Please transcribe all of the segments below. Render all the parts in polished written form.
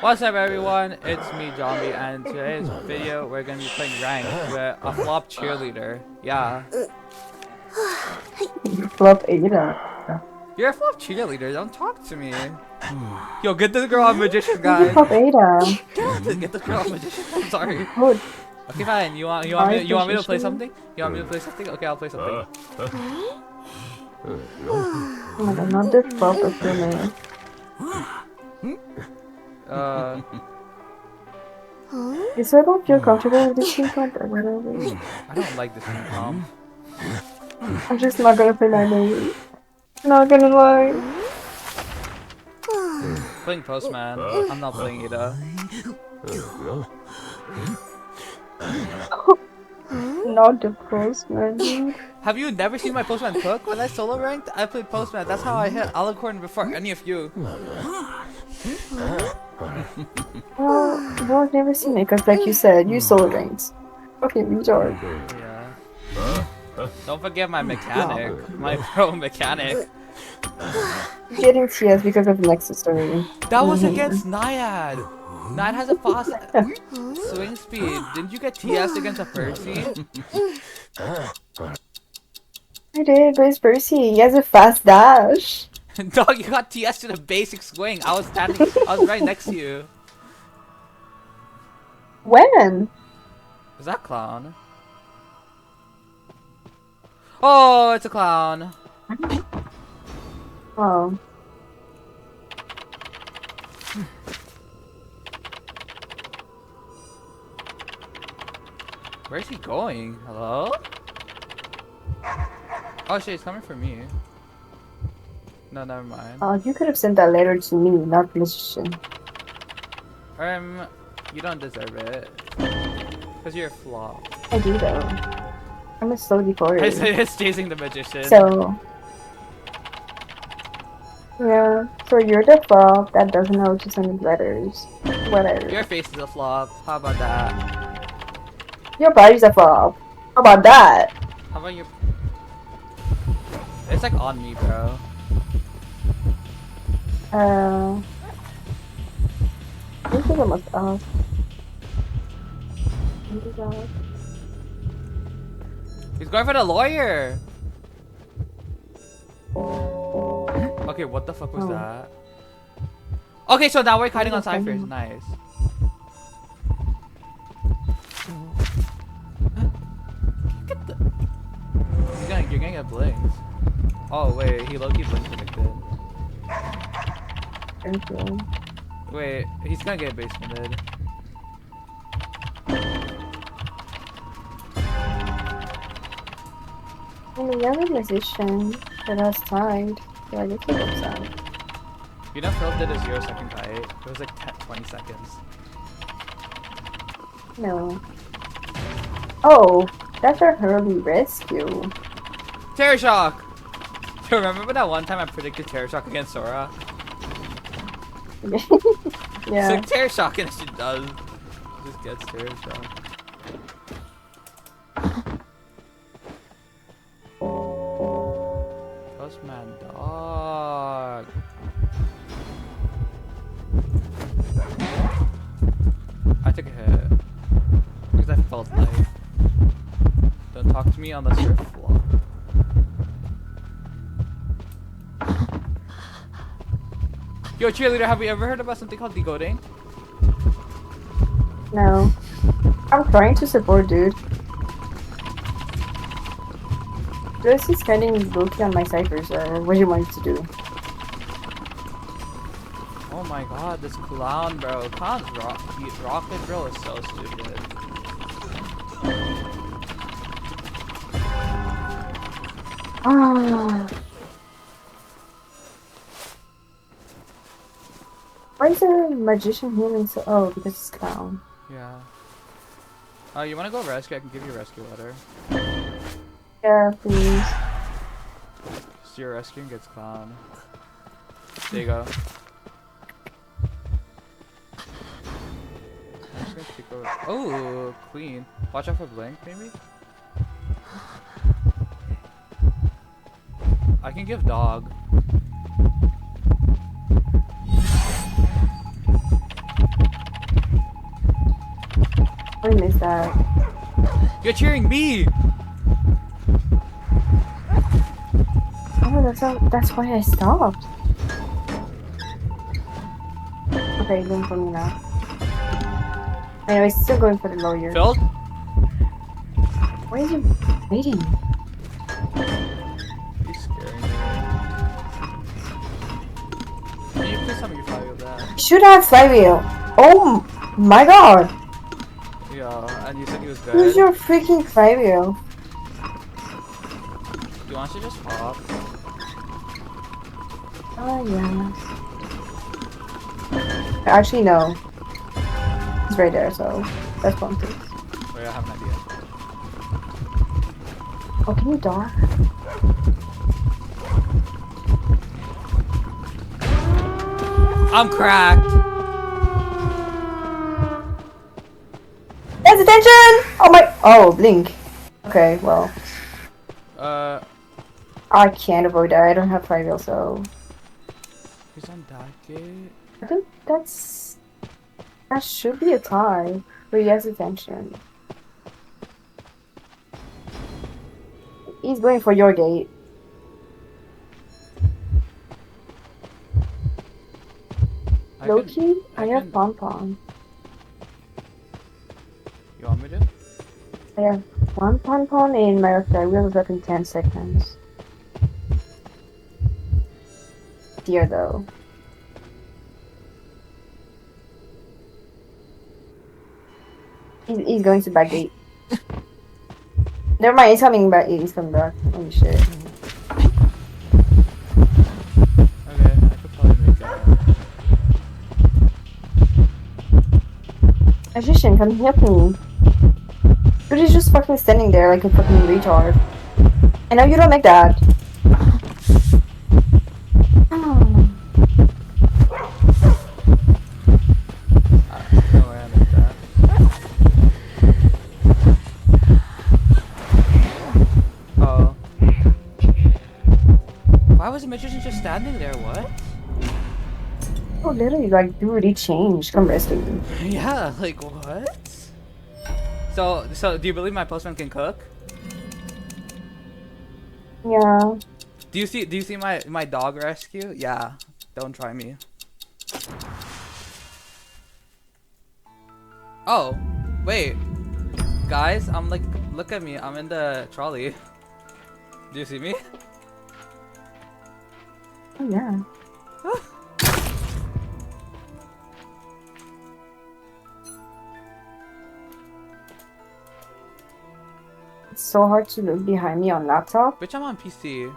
What's up everyone, it's me Zombie, and today's video we're gonna be playing rank with a flop cheerleader. Yeah. Flop Ada. You're a flop cheerleader, don't talk to me. Yo, get this girl on magician guy. Flop Ada. Get this girl on magician, I'm sorry. Good. Okay fine, you want me to play something? You want me to play something? Okay, I'll play something. Oh my god, not the flop of Hermit. So I don't feel comfortable with this team comp or whatever. I don't like this team comp. I'm just not gonna play my name. Not gonna lie. Playing Postman, I'm not playing Ada. Not the Postman, dude. Have you never seen my Postman cook? When I solo ranked, I played Postman. That's how I hit Alicorn before any of you. Well, I've never seen it because, like you said, you solo ranked. Okay, retard. Yeah. Don't forget my mechanic, my pro mechanic. Getting TS because of Nexus story. That was against Naiad. Naiad has a fast swing speed. Didn't you get TS against a Percy? I did, but it's Percy. He has a fast dash. Dog, you got TS to the basic swing. I was right next to you. When? Is that clown? Oh, it's a clown. Oh. Where's he going? Hello? Oh shit, he's coming for me. No, never mind. Oh, you could have sent that letter to me, not Magician. You don't deserve it. Cause you're a flop. I do though. I'm a slow decoder. It's chasing the magician. So yeah, so you're the flop that doesn't know how to send letters. Whatever. Your face is a flop. How about that? Your body's a flop. How about that? How about your... It's like on me, bro. This is almost off. He's going for the lawyer! Okay, what the fuck was that? Okay, so now we're kiting on ciphers. Nice. Get the... You're gonna get blinked. Oh wait, he low-key blink predicted. Thank you. Wait, he's gonna get basemented. I mean, you're a musician that has timed. So I guess it works out. You know Phil did a 0-second kite? It was like 20 seconds. No. Oh, that's our Hurley rescue. Terror Shock! Do you remember that one time I predicted Terror Shock against Sora? Yeah. So Terror Shock and she does. Just gets Terror Shock. Postman dog. I took a hit. Because I felt life. Don't talk to me unless you're a flop. Yo, cheerleader, have we ever heard about something called decoding? No. I'm trying to support, dude. This is spending low-key on my ciphers, what do you want to do? Oh my god, this clown, bro. Clown's rocket drill is so stupid. Ah. Why is there a magician healing so? Oh, because it's clown. Yeah. You wanna go rescue? I can give you a rescue letter. Yeah, please. So you're rescuing gets clown. There you go. I'm just gonna take over. Oh, queen. Watch out for blink, maybe? I can give dog. I missed that. You're cheering me! Oh, that's why I stopped. Okay, going for me now. Anyway, still going for the lawyer. Phil? Why is he waiting? He's scaring me. Can you please tell me your flywheel back? Should have flywheel. Oh my god! Yeah, and you said he was good? Who's your freaking flywheel? You want to just pop? Oh yeah. Actually, no. It's right there, so that's one thing. Wait, I have an idea. Oh, can you dock? I'm cracked! Yes, attention! Oh my. Oh, blink. Okay, well. I can't avoid that. I don't have flywheel, so. He's on that gate. I think that should be a tie. But yes, attention. He's going for your gate. Loki, I have pom pom. You want me to? I have one pom pom in my flywheel is up in 10 seconds. Dear though. He's going to back gate. Never mind, he's coming back. He's coming back. Holy shit. Okay, I could probably make that. Magician, come help me. But he's just fucking standing there like a fucking retard. I know you don't make that. No way I make that. Oh. Why was the magician just standing there? What? Oh, literally, like, dude, he changed. Come rescue me. Yeah, like what? So do you believe my postman can cook? Yeah. Do you see my dog rescue? Yeah. Don't try me. Oh, wait. Guys, I'm like, look at me. I'm in the trolley. Do you see me? Oh, yeah. It's so hard to look behind me on laptop. Bitch, I'm on PC.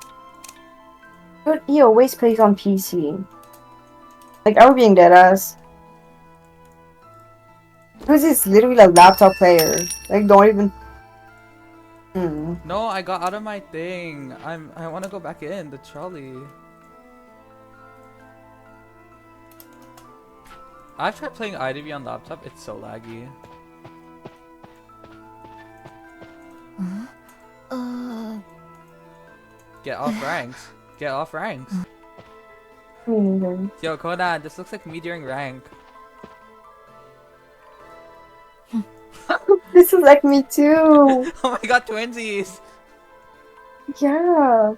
But he always plays on PC. Like, I was being deadass. Because he's literally a laptop player. Like, don't even... No, I got out of my thing. I want to go back in the trolley. I've tried playing IDV on laptop. It's so laggy. Get off ranks. Get off ranks. Yo, Conan, this looks like me during rank. This is like me too. Oh my god, twinsies! Yeah.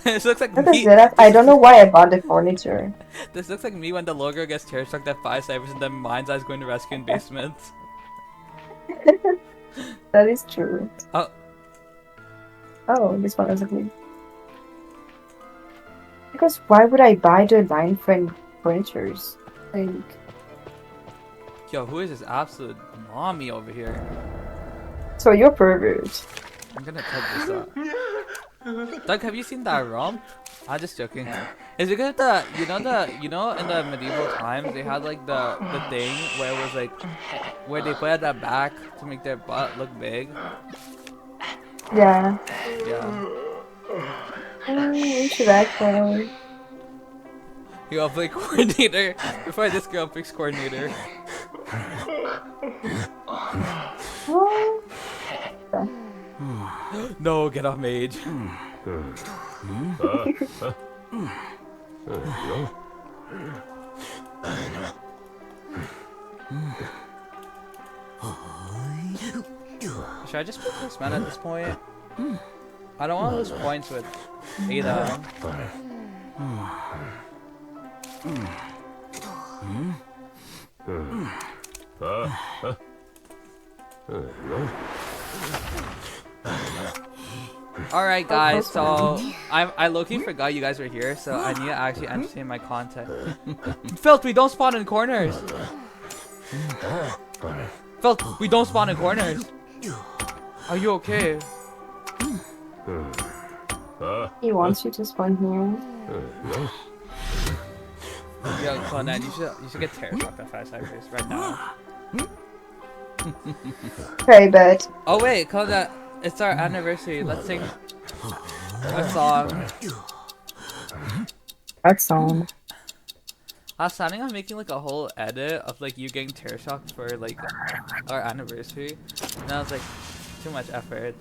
This looks like What is me. it? I don't know why I bought the furniture. This looks like me when the logo gets tear struck at 5 cyphers and then Mind's Eye's going to rescue in basement. That is true. Oh. Oh, this one was okay. Because why would I buy the line friend furnitures? Like, Yo, who is this absolute mommy over here? so you're pervert. I'm gonna cut this up. Doug, have you seen that romp? I'm just joking. Is it good that you know in the medieval times they had like the thing where it was like where they put at the back to make their butt look big? Yeah. Yeah. We should actually. You all play coordinator before this girl picks coordinator. Oh. No, get off mage. Should I just pick this man at this point? I don't want to lose points with Ada. Alright guys, so I low-key forgot you guys were here, so I need to actually entertain my content. Filth, we don't spawn in corners! Filth, we don't spawn in corners! Are you okay? He wants you to spawn here. Yo, Conan, you should get terror struck by 5 seconds right now. Okay, but Oh wait, Conan, it's our anniversary. Let's sing a song. what song? I was planning on making like a whole edit of like you getting terror shocked for like our anniversary, and I was like, too much effort.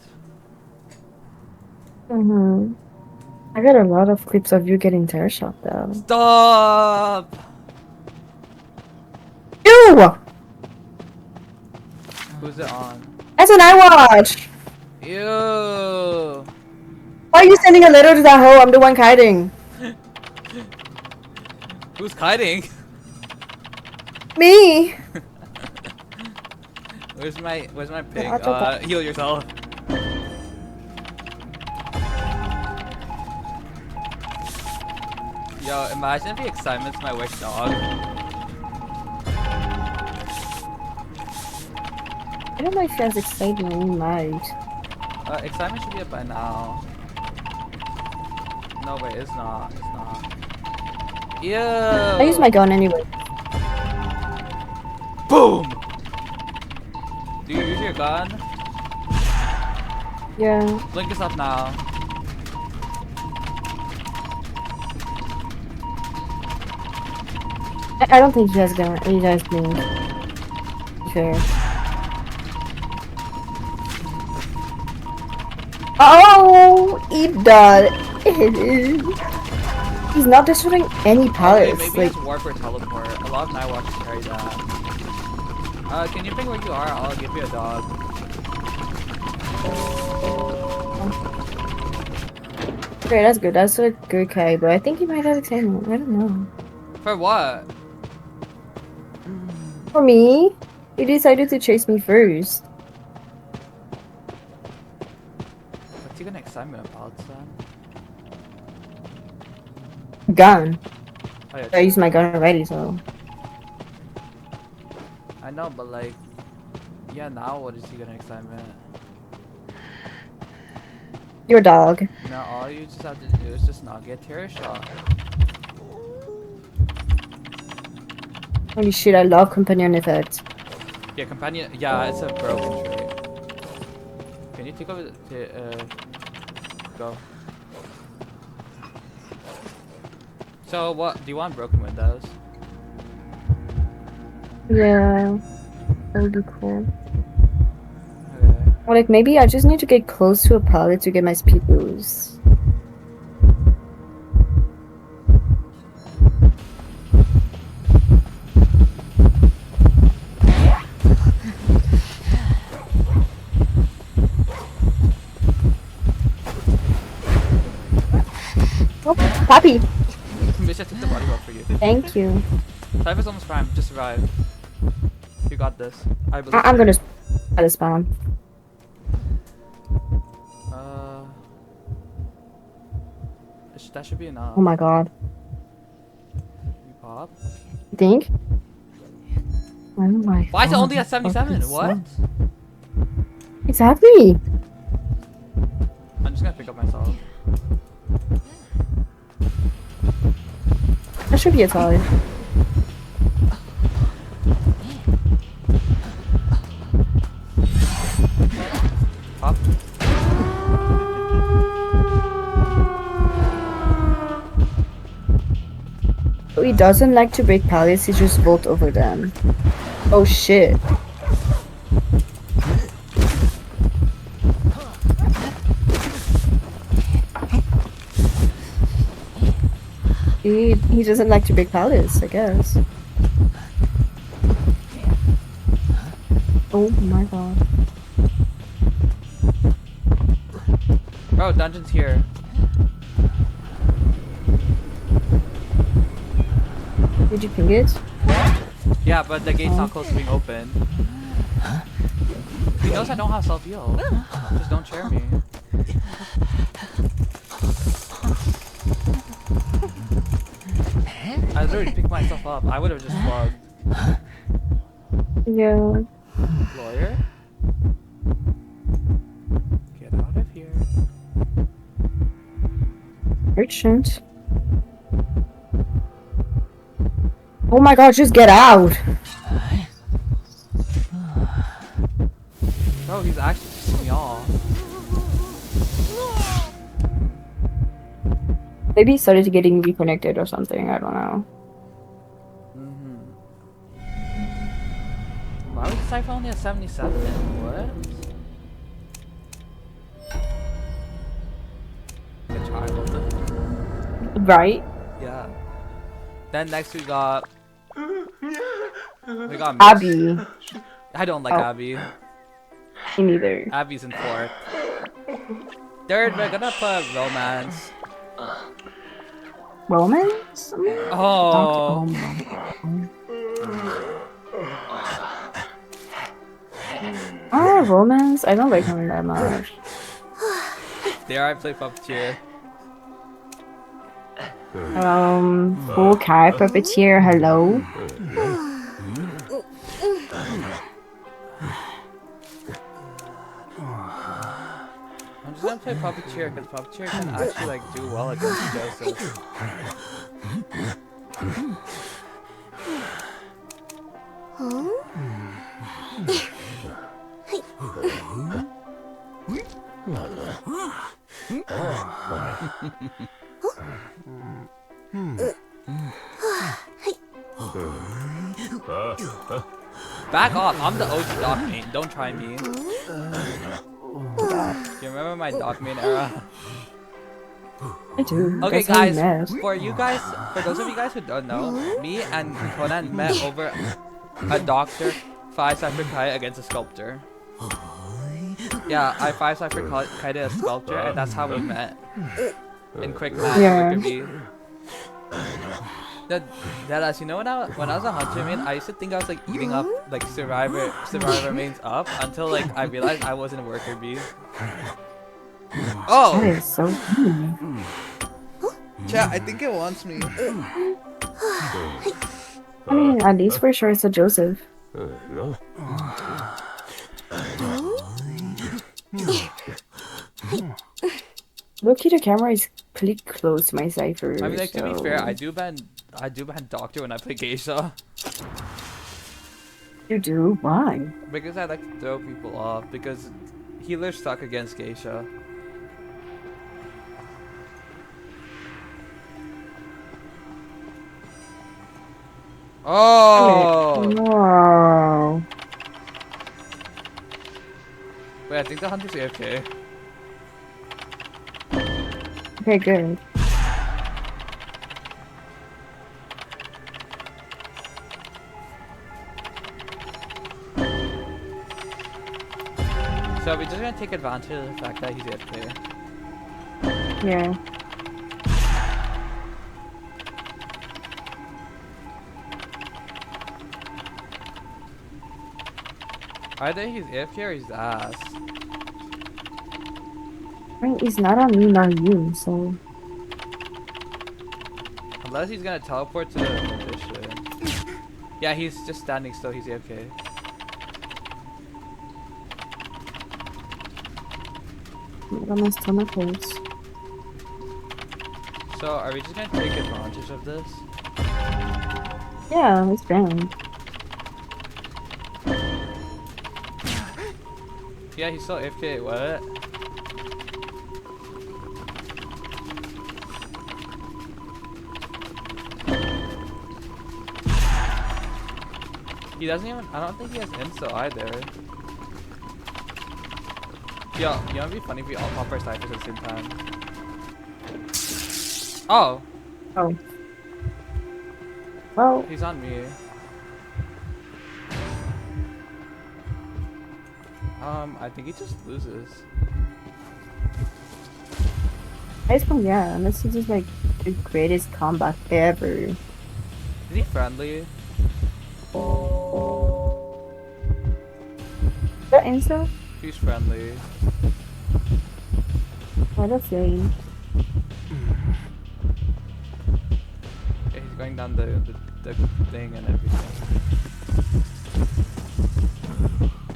I got a lot of clips of you getting terror shocked though. Stop! Ew! Who's it on? That's what I watch! Ew! Why are you sending a letter to that hoe? I'm the one kiting. Who's kiting? Me! Where's my pig? Yeah, Heal yourself. Yo, imagine if the excitement's my wish dog. I don't know if he has excitement, he might. Excitement should be up by now. No, wait, it's not. It's not. Ew! I use my gun anyway. Boom! Do you use your gun? Yeah. Blink us up now. I don't think he has gun. He has blink. Fair. Oh, he does. He's not destroying any palace. Maybe Like, it's warp or teleport. A lot of night watches carry that. Can you ping where you are? I'll give you a dog. okay, that's good. That's a good carry, but I think he might have excitement. I don't know. For what? For me, he decided to chase me first. What's he gonna excitement about, son? Gun. Oh, yeah, I used my gun already, so. I know, but like, yeah, now what is he gonna excitement? Your dog. No, all you just have to do is just not get terror shot. Holy shit, I love companion effects. Yeah, companion. Yeah, it's a broken trait. Can you take over the go? So what? Do you want broken windows? Yeah. That would be cool. Okay. Or like maybe I just need to get close to a pallet to get my speed boost. Oh, Papi! Bitch, I took the body roll for you. Thank you. Life is almost prime. Just survive. You got this. I believe. I'm gonna try to spawn. That should be enough. Oh my god. You pop. You think? Oh my Why is it god, only at that 77? fucking What? sucks. Exactly! I'm just gonna pick up myself. That should be a tie. Pop. He doesn't like to break pallets, he just vault over them. Oh shit. He doesn't like to break pallets, I guess. Oh my god. Bro, dungeon's here. Did you ping it? Yeah, but the gate's not close to being open. He knows I don't have self-heal. Just don't share me. I literally picked myself up. I would have just slugged. Yeah. Lawyer? Get out of here. Merchant. Oh my god, just get out! Bro, he's actually pissing me off. Maybe he started getting reconnected or something, I don't know. Why was the Cypher only at 77? What? The child. Right? Yeah. Then next we got Miss. Abby. I don't like Abby. Me neither. Abby's in 4th. 3rd, we're gonna put romance. Romance? Oh. Romance? I don't like him that much. There I play Puppeteer. Full cat puppeteer, hello? I'm just gonna play Puppeteer because Puppeteer can actually like do well against Joseph. Back off, I'm the OG dog main, don't try me. You remember my dog main era? I do. Okay That's guys, for those of you guys who don't know, me and Conan met over a doctor 5 Cypher Kite against a sculptor. Yeah, I 5 Cypher Kite a sculptor and that's how we met. In quick match, Yeah. Deadass, you know when I was a hunter main, I used to think I was like eating up like survivor mains up until like I realized I wasn't a worker bee. Oh! That is so funny. Chat, I think it wants me. I mean, at least for sure it's a Joseph. Look, the camera is pretty close to my cipher. I mean, like, to be so- fair, I do ban Doctor when I play Geisha. You do? Why? Because I like to throw people off, because healers suck against Geisha. Oh! No. Wait, I think the hunter's AFK. Okay, good. So we're just gonna take advantage of the fact that he's AFK. Yeah. Either he's AFK or he's ass. I mean, it's not on me, not you, so... Unless he's gonna teleport to the magician. Yeah, he's just standing still, he's AFK. I'm gonna still my clothes. So are we just gonna take advantage of this? Yeah, it's banned. Yeah, he's still AFK, what? He doesn't even, I don't think he has insta either. Yo, you know it'd be funny if we all pop our ciphers at the same time. Oh! Oh. Well, He's on me. I think he just loses. I just yeah, this is just like the greatest combat ever. Is he friendly? Is that insta? He's friendly. What a flame. Yeah, he's going down the thing and everything.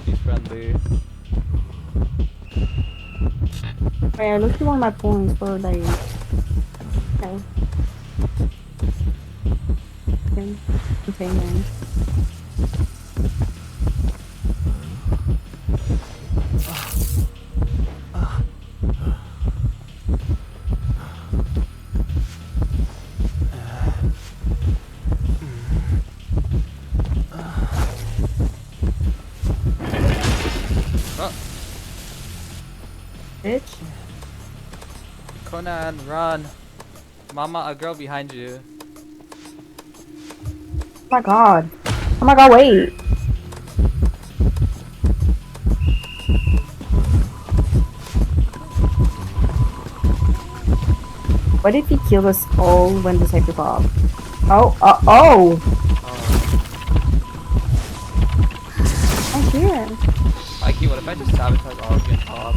He's friendly. Wait, I looked at one of my points for like. Okay. Container. Oh, Bitch. Conan, run! Mama, a girl behind you. Oh my god. Oh my god, wait. What if he killed us all when the cycle popped? Oh. Oh, here. Mikey, what if I just sabotage all of your top?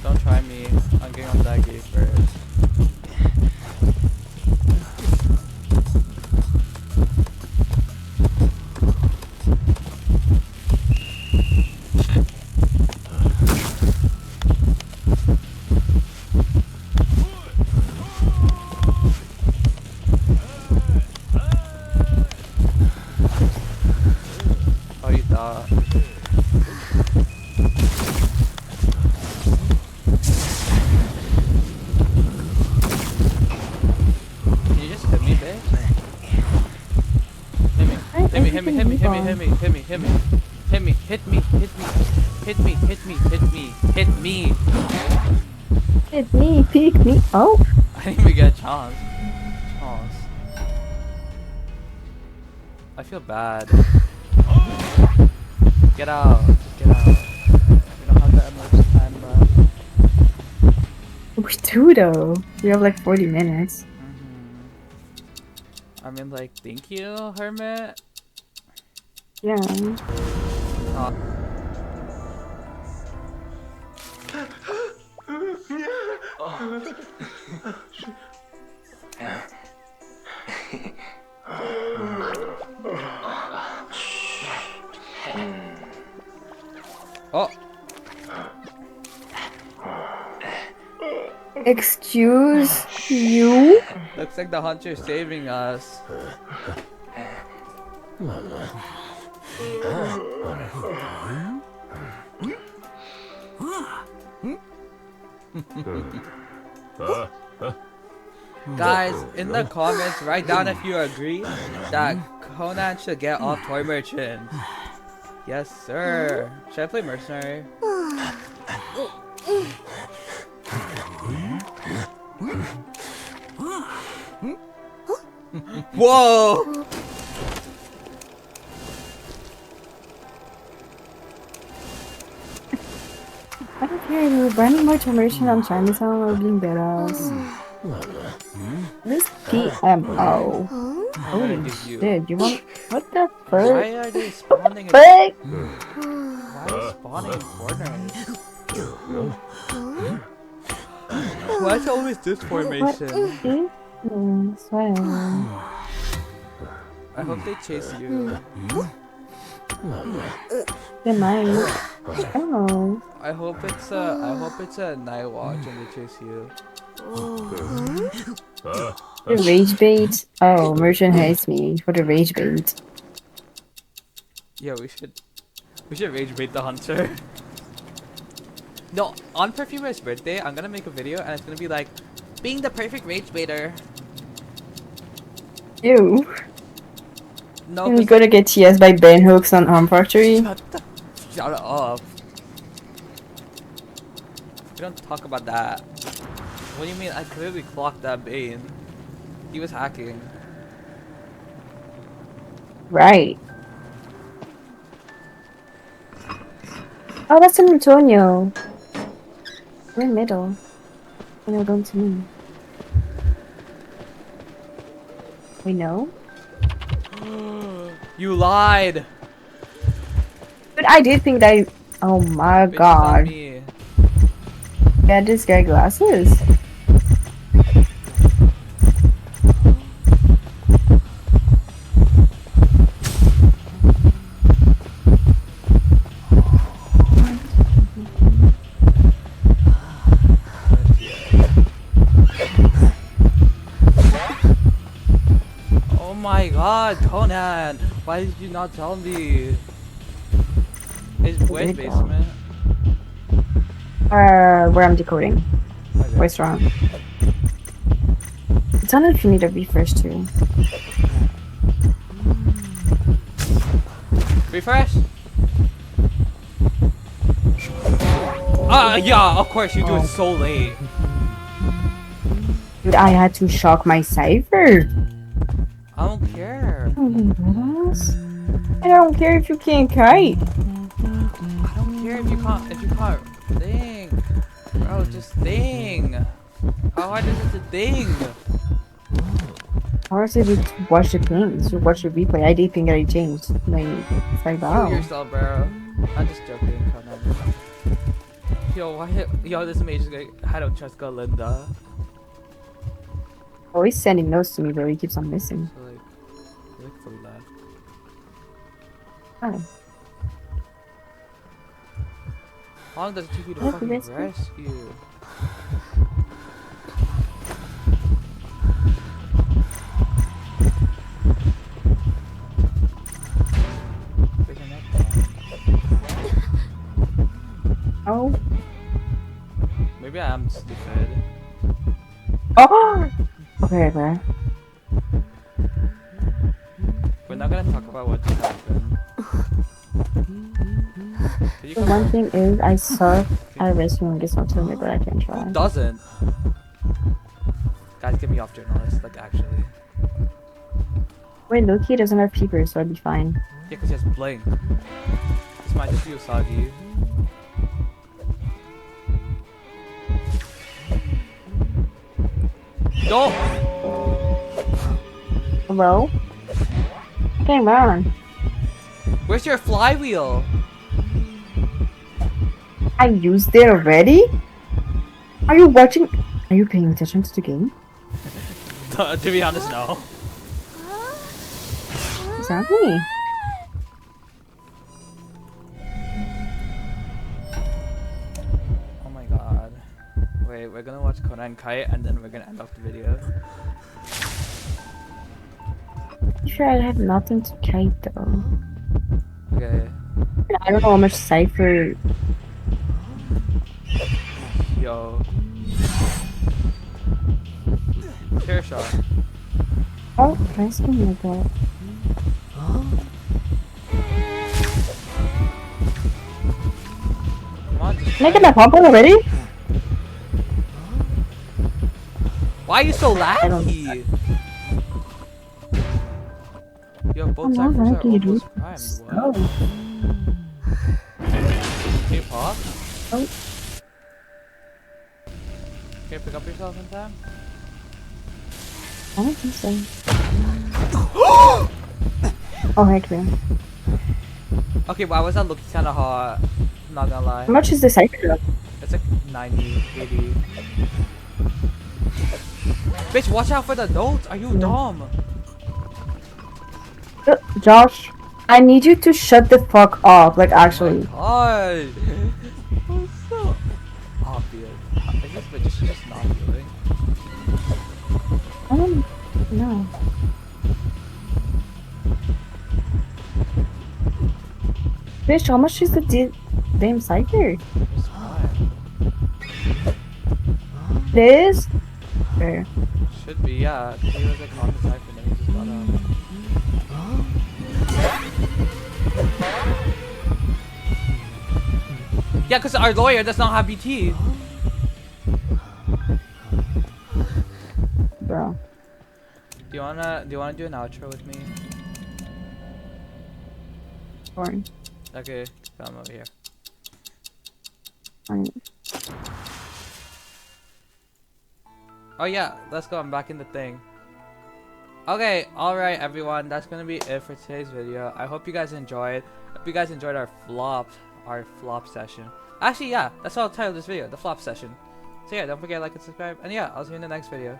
Don't try me. I'm getting on that gate first. Oh, you thought. Can you just hit me, bitch? Hit me. Hit me, hit me, hit me, hit me, hit me, hit me, hit me. Hit me, hit me, hit me. Hit me, hit me, hit me, hit me. Hit me, pick me. Oh. I didn't even get a chance. Chance. I feel bad. Get out. Get out. We don't have that much time left. We do though. We have like 40 minutes. I mean, like, thank you, Hermit. Yeah. Oh. Oh. Excuse you? Looks like the hunter's saving us. Guys, in the comments, write down if you agree that Conan should get off toy merchants. Yes, sir. Should I play mercenary? Whoa! I don't care. We were burning more generation on Chinatown or being badass. This PMO. Holy shit, you want. What the fuck? Why are they spawning in Frick? Why are they spawning in corners? Why is it always this formation? I hope they chase you. They might. I don't know. I hope it's a night watch and they chase you. The rage bait? Oh, merchant hates me for the rage bait. Yeah, we should rage bait the hunter. No, on Perfumer's birthday, I'm gonna make a video and it's gonna be like, being the perfect rage baiter. Ew. No, And you gotta get TS by Ben hooks on Arm Factory. Shut up. We don't talk about that. What do you mean? I clearly clocked that Bane. He was hacking. Right. Oh, that's San Antonio. We're in middle. And they're going to me. We know? You lied! But I did think that. Oh my Bitch, it's on god. me. Yeah, this guy glasses. Oh my god, Conan! Why did you not tell me? Where's basement? Where I'm decoding. Okay. What's wrong? It's on if you need a refresh too. Refresh? Yeah, of course you do it so late. Dude, I had to shock my cipher. I don't care. I don't care if you can't kite. I don't care if you can't think. Bro, just think. How hard is it to think? Or if you watch the things, you watch the replay. I did think that I changed. Like, it's like, wow. Kill yourself, bro. I'm just joking. Yo, this mage is like, I don't trust Galinda. Oh, he's sending notes to me, but he keeps on missing. So like, you look fully left. Oh. How long does it take you to Oh, fucking that's good. rescue? Oh. Maybe I am stupid. Oh! Okay, bro. We're not gonna talk about what just happened. Did you The come one back? thing is, I suck at rescuing this one to me, but I can try. Who doesn't? Guys, get me off journalist, like actually. Wait, Loki doesn't have peepers, so I'd be fine. Yeah, cause he has blink. This might just be Usagi. Don't! Hello? Okay, man. Where's your flywheel? I used it already? Are you watching? Are you paying attention to the game? To be honest, no. Exactly. Oh my god. Wait, we're gonna watch Conan kite and then we're gonna end off the video. Sure, I have nothing to kite though. Okay. I don't know how much cipher. Yo. Chair shot. Oh, nice one like that. Come on, just Can I get my pump already? Why are you so don't- laggy? Yo, both I'm not ciphers are laggy, dude. almost primed. Oh. What? Can you pop? Oh. Can you pick up yourself in time? I don't think so. Oh, heck yeah. Okay, why was that looking kinda hot? Not gonna lie. How much is the cipher? It's like 90, 80. Bitch, watch out for the notes. Are you dumb? Josh, I need you to shut the fuck up. Like, actually. Oh my god. That's so obvious. Is this bitch just not doing? I don't know. Bitch, how much is the damn cipher? It's fine. It is? Fair. Should be, yeah. He was like on the cipher and then he just got up. Yeah, because our lawyer does not have BT. bro. Do you wanna do an outro with me? Sure. Okay, come over here. Fine. Oh yeah, let's go. I'm back in the thing. Okay, alright everyone, that's gonna be it for today's video. I hope you guys enjoyed. Hope you guys enjoyed our flop session. Actually, yeah, that's what I'll title this video, the flop session. So yeah, don't forget to like and subscribe, and yeah, I'll see you in the next video.